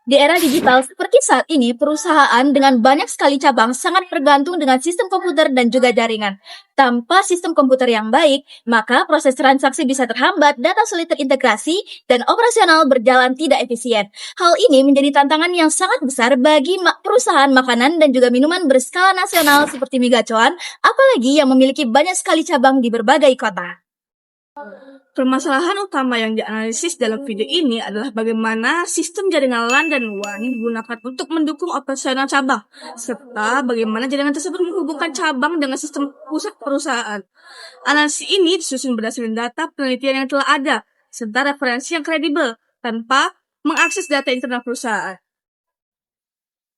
Di era digital seperti saat ini, perusahaan dengan banyak sekali cabang sangat bergantung dengan sistem komputer dan juga jaringan. Tanpa sistem komputer yang baik, maka proses transaksi bisa terhambat, data sulit terintegrasi, dan operasional berjalan tidak efisien. Hal ini menjadi tantangan yang sangat besar bagi perusahaan makanan dan juga minuman berskala nasional seperti Migacuan, apalagi yang memiliki banyak sekali cabang di berbagai kota. Permasalahan utama yang dianalisis dalam video ini adalah bagaimana sistem jaringan LAN dan WAN digunakan untuk mendukung operasional cabang, serta bagaimana jaringan tersebut menghubungkan cabang dengan sistem pusat perusahaan. Analisis ini disusun berdasarkan data penelitian yang telah ada, serta referensi yang kredibel, tanpa mengakses data internal perusahaan.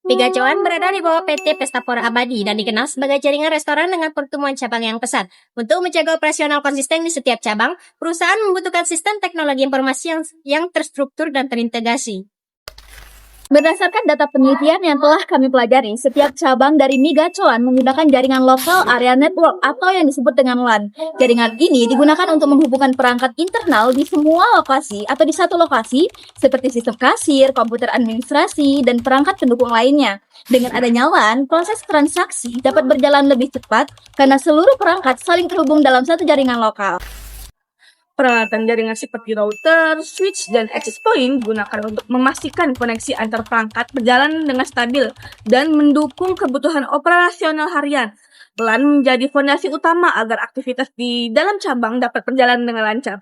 Migacuan berada di bawah PT Pestapora Abadi dan dikenal sebagai jaringan restoran dengan pertumbuhan cabang yang pesat. Untuk menjaga operasional konsisten di setiap cabang, perusahaan membutuhkan sistem teknologi informasi yang terstruktur dan terintegrasi. Berdasarkan data penelitian yang telah kami pelajari, setiap cabang dari Migacuan menggunakan jaringan lokal area network atau yang disebut dengan LAN. Jaringan ini digunakan untuk menghubungkan perangkat internal di semua lokasi atau di satu lokasi, seperti sistem kasir, komputer administrasi, dan perangkat pendukung lainnya. Dengan adanya LAN, proses transaksi dapat berjalan lebih cepat karena seluruh perangkat saling terhubung dalam satu jaringan lokal. Peralatan jaringan seperti router, switch, dan access point digunakan untuk memastikan koneksi antar perangkat berjalan dengan stabil dan mendukung kebutuhan operasional harian. LAN menjadi fondasi utama agar aktivitas di dalam cabang dapat berjalan dengan lancar.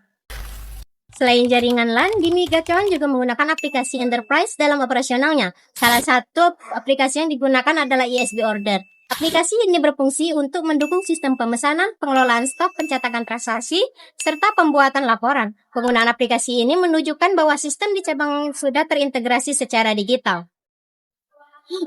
Selain jaringan LAN, di Migacuan juga menggunakan aplikasi enterprise dalam operasionalnya. Salah satu aplikasi yang digunakan adalah ISB Order. Aplikasi ini berfungsi untuk mendukung sistem pemesanan, pengelolaan stok, pencetakan transaksi, serta pembuatan laporan. Penggunaan aplikasi ini menunjukkan bahwa sistem di cabang sudah terintegrasi secara digital.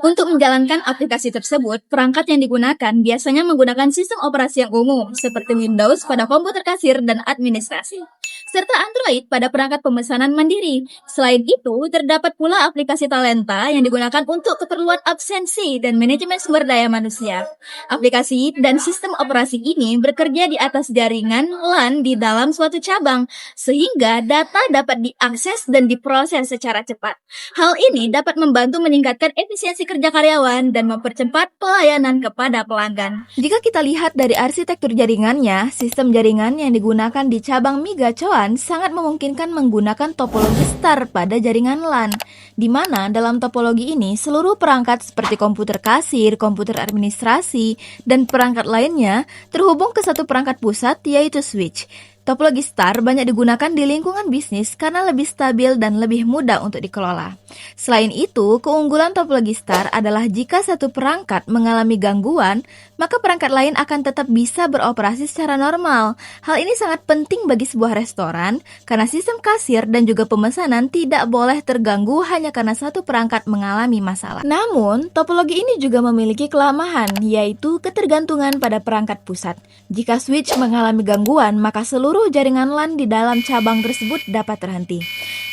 Untuk menjalankan aplikasi tersebut, perangkat yang digunakan biasanya menggunakan sistem operasi yang umum, seperti Windows pada komputer kasir dan administrasi, serta Android pada perangkat pemesanan mandiri. Selain itu, terdapat pula aplikasi Talenta yang digunakan untuk keperluan absensi dan manajemen sumber daya manusia. Aplikasi dan sistem operasi ini bekerja di atas jaringan LAN di dalam suatu cabang, sehingga data dapat diakses dan diproses secara cepat. Hal ini dapat membantu meningkatkan efisiensi kerja karyawan dan mempercepat pelayanan kepada pelanggan. Jika kita lihat dari arsitektur jaringannya, sistem jaringan yang digunakan di cabang Migacuan sangat memungkinkan menggunakan topologi star pada jaringan LAN, di mana dalam topologi ini seluruh perangkat seperti komputer kasir, komputer administrasi, dan perangkat lainnya terhubung ke satu perangkat pusat yaitu switch. Topologi star banyak digunakan di lingkungan bisnis karena lebih stabil dan lebih mudah untuk dikelola. Selain itu, keunggulan topologi star adalah jika satu perangkat mengalami gangguan, maka perangkat lain akan tetap bisa beroperasi secara normal. Hal ini sangat penting bagi sebuah restoran karena sistem kasir dan juga pemesanan tidak boleh terganggu hanya karena satu perangkat mengalami masalah. Namun, topologi ini juga memiliki kelemahan, yaitu ketergantungan pada perangkat pusat. Jika switch mengalami gangguan, maka seluruh jaringan LAN di dalam cabang tersebut dapat terhenti.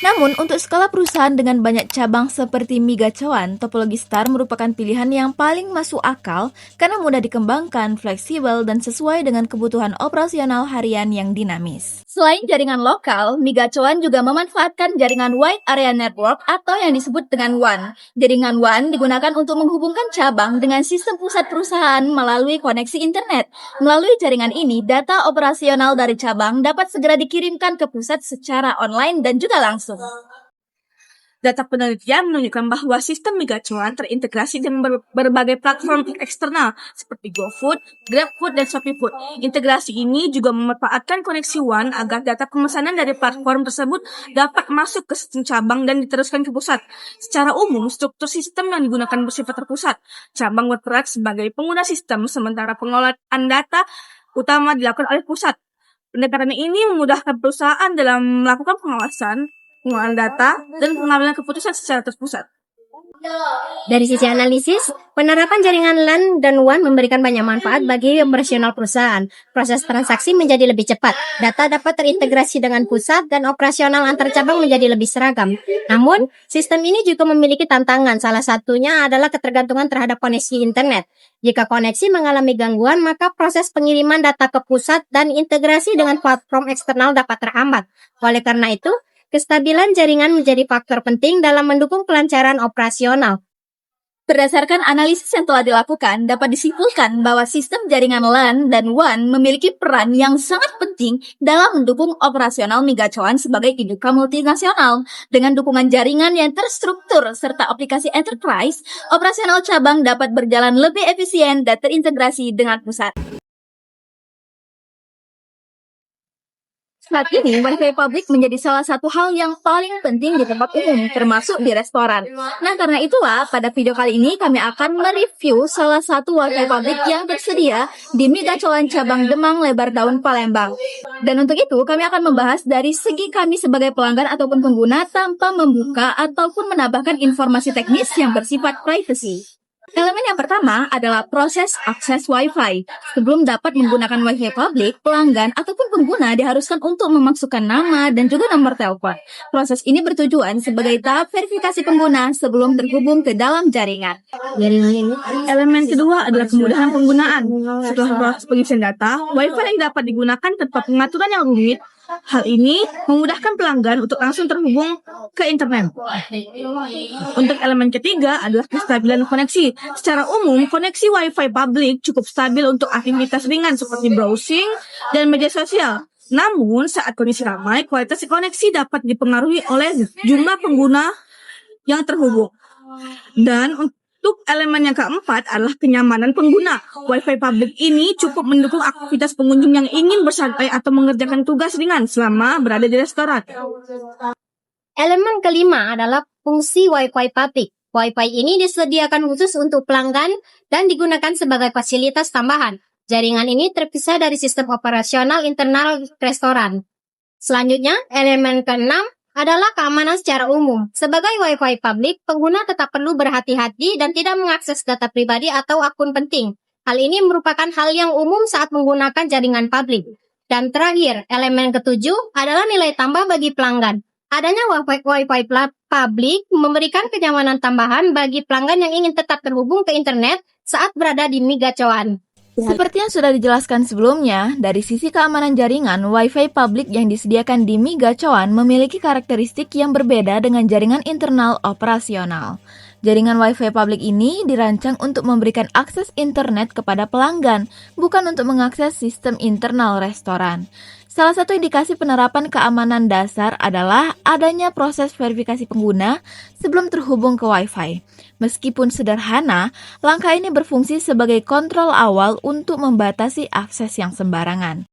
Namun, untuk skala perusahaan dengan banyak cabang seperti Migacuan, topologi star merupakan pilihan yang paling masuk akal karena mudah dikembangkan, fleksibel, dan sesuai dengan kebutuhan operasional harian yang dinamis. Selain jaringan lokal, Migacuan juga memanfaatkan jaringan Wide Area Network atau yang disebut dengan WAN. Jaringan WAN digunakan untuk menghubungkan cabang dengan sistem pusat perusahaan melalui koneksi internet. Melalui jaringan ini, data operasional dari cabang dapat segera dikirimkan ke pusat secara online dan juga langsung. Data penelitian menunjukkan bahwa sistem Migacuan terintegrasi dengan berbagai platform eksternal seperti GoFood, GrabFood, dan ShopeeFood. Integrasi ini juga memanfaatkan koneksi WAN agar data pemesanan dari platform tersebut dapat masuk ke sistem cabang dan diteruskan ke pusat. Secara umum, struktur sistem yang digunakan bersifat terpusat. Cabang berperan sebagai pengguna sistem, sementara pengelolaan data utama dilakukan oleh pusat. Pendekatan ini memudahkan perusahaan dalam melakukan pengawasan, pengelolaan data, dan pengambilan keputusan secara terpusat. Dari sisi analisis, penerapan jaringan LAN dan WAN memberikan banyak manfaat bagi operasional perusahaan. Proses transaksi menjadi lebih cepat, data dapat terintegrasi dengan pusat, dan operasional antar cabang menjadi lebih seragam. Namun, sistem ini juga memiliki tantangan, salah satunya adalah ketergantungan terhadap koneksi internet. Jika koneksi mengalami gangguan, maka proses pengiriman data ke pusat dan integrasi dengan platform eksternal dapat terhambat. Oleh karena itu, Kestabilan jaringan menjadi faktor penting dalam mendukung kelancaran operasional. Berdasarkan analisis yang telah dilakukan, dapat disimpulkan bahwa sistem jaringan LAN dan WAN memiliki peran yang sangat penting dalam mendukung operasional migacuan sebagai induka multinasional. Dengan dukungan jaringan yang terstruktur serta aplikasi enterprise, operasional cabang dapat berjalan lebih efisien dan terintegrasi dengan pusat. Saat ini, Wi-Fi publik menjadi salah satu hal yang paling penting di tempat umum, termasuk di restoran. Nah, karena itulah, pada video kali ini kami akan mereview salah satu Wi-Fi publik yang tersedia di Migacuan Cabang Demang Lebar Daun, Palembang. Dan untuk itu, kami akan membahas dari segi kami sebagai pelanggan ataupun pengguna tanpa membuka ataupun menambahkan informasi teknis yang bersifat privacy. Elemen yang pertama adalah proses akses Wi-Fi. Sebelum dapat menggunakan Wi-Fi publik, pelanggan ataupun pengguna diharuskan untuk memasukkan nama dan juga nomor telepon. Proses ini bertujuan sebagai tahap verifikasi pengguna sebelum terhubung ke dalam jaringan. Elemen kedua adalah kemudahan penggunaan. Setelah proses pengisian data, Wi-Fi yang dapat digunakan tanpa pengaturan yang rumit. Hal ini memudahkan pelanggan untuk langsung terhubung ke internet. Untuk elemen ketiga adalah kestabilan koneksi. Secara umum, koneksi Wi-Fi publik cukup stabil untuk aktivitas ringan seperti browsing dan media sosial. Namun, saat kondisi ramai, kualitas koneksi dapat dipengaruhi oleh jumlah pengguna yang terhubung. Dan untuk elemen yang keempat adalah kenyamanan pengguna. Wi-Fi publik ini cukup mendukung aktivitas pengunjung yang ingin bersantai atau mengerjakan tugas ringan selama berada di restoran. Elemen kelima adalah fungsi Wi-Fi publik. Wi-Fi ini disediakan khusus untuk pelanggan dan digunakan sebagai fasilitas tambahan. Jaringan ini terpisah dari sistem operasional internal restoran. Selanjutnya, elemen keenam adalah keamanan secara umum. Sebagai Wi-Fi publik, pengguna tetap perlu berhati-hati dan tidak mengakses data pribadi atau akun penting. Hal ini merupakan hal yang umum saat menggunakan jaringan publik. Dan terakhir, elemen ketujuh adalah nilai tambah bagi pelanggan. Adanya Wi-Fi publik memberikan kenyamanan tambahan bagi pelanggan yang ingin tetap terhubung ke internet saat berada di Migacuan. Seperti yang sudah dijelaskan sebelumnya, dari sisi keamanan jaringan, Wi-Fi publik yang disediakan di Migacuan memiliki karakteristik yang berbeda dengan jaringan internal operasional. Jaringan Wi-Fi publik ini dirancang untuk memberikan akses internet kepada pelanggan, bukan untuk mengakses sistem internal restoran. Salah satu indikasi penerapan keamanan dasar adalah adanya proses verifikasi pengguna sebelum terhubung ke Wi-Fi. Meskipun sederhana, langkah ini berfungsi sebagai kontrol awal untuk membatasi akses yang sembarangan.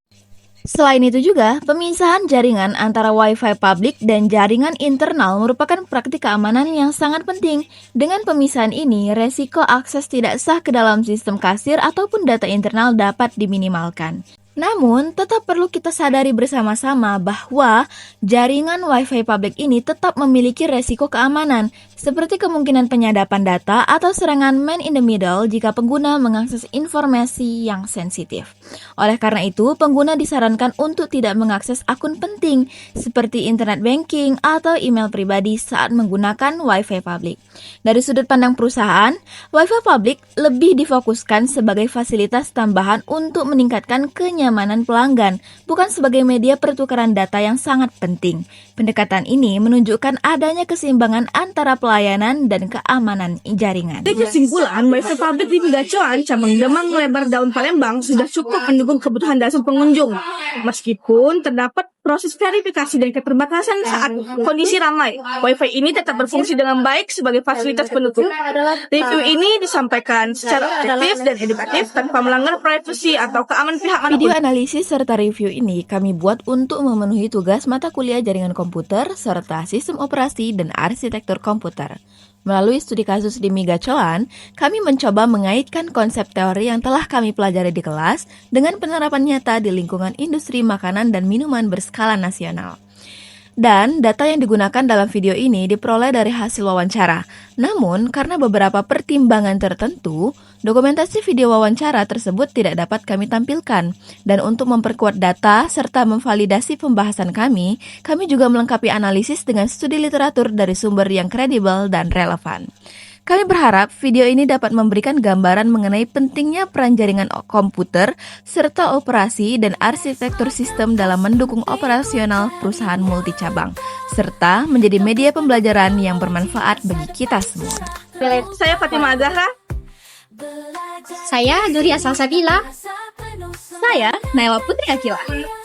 Selain itu juga, pemisahan jaringan antara Wi-Fi publik dan jaringan internal merupakan praktik keamanan yang sangat penting. Dengan pemisahan ini, resiko akses tidak sah ke dalam sistem kasir ataupun data internal dapat diminimalkan. Namun, tetap perlu kita sadari bersama-sama bahwa jaringan Wi-Fi publik ini tetap memiliki resiko keamanan, seperti kemungkinan penyadapan data atau serangan man in the middle jika pengguna mengakses informasi yang sensitif. Oleh karena itu, pengguna disarankan untuk tidak mengakses akun penting seperti internet banking atau email pribadi saat menggunakan Wi-Fi publik. Dari sudut pandang perusahaan, Wi-Fi publik lebih difokuskan sebagai fasilitas tambahan untuk meningkatkan kenyamanan pelanggan, bukan sebagai media pertukaran data yang sangat penting. Pendekatan ini menunjukkan adanya keseimbangan antara pelayanan dan keamanan jaringan. Dari kesimpulan, Wi-Fi publik di Migacuan, Cabang Demang Lebar Daun, Palembang sudah cukup mendukung kebutuhan dasar pengunjung. Meskipun terdapat proses verifikasi dan keterbatasan saat kondisi ramai, Wi-Fi ini tetap berfungsi dengan baik sebagai fasilitas pendukung. Review ini disampaikan secara objektif dan edukatif tanpa melanggar privasi atau keamanan pihak manapun. Video analisis serta review ini kami buat untuk memenuhi tugas mata kuliah jaringan komputer serta sistem operasi dan arsitektur komputer. Melalui studi kasus di Migacuan, kami mencoba mengaitkan konsep teori yang telah kami pelajari di kelas dengan penerapan nyata di lingkungan industri makanan dan minuman berskala nasional. Dan data yang digunakan dalam video ini diperoleh dari hasil wawancara. Namun, karena beberapa pertimbangan tertentu, dokumentasi video wawancara tersebut tidak dapat kami tampilkan. Dan untuk memperkuat data serta memvalidasi pembahasan kami juga melengkapi analisis dengan studi literatur dari sumber yang kredibel dan relevan. Kami berharap video ini dapat memberikan gambaran mengenai pentingnya peran jaringan komputer serta operasi dan arsitektur sistem dalam mendukung operasional perusahaan multicabang, serta menjadi media pembelajaran yang bermanfaat bagi kita semua. Saya Fatima Azahra. Saya Nuria Salsabila. Saya Naila Putri Akila.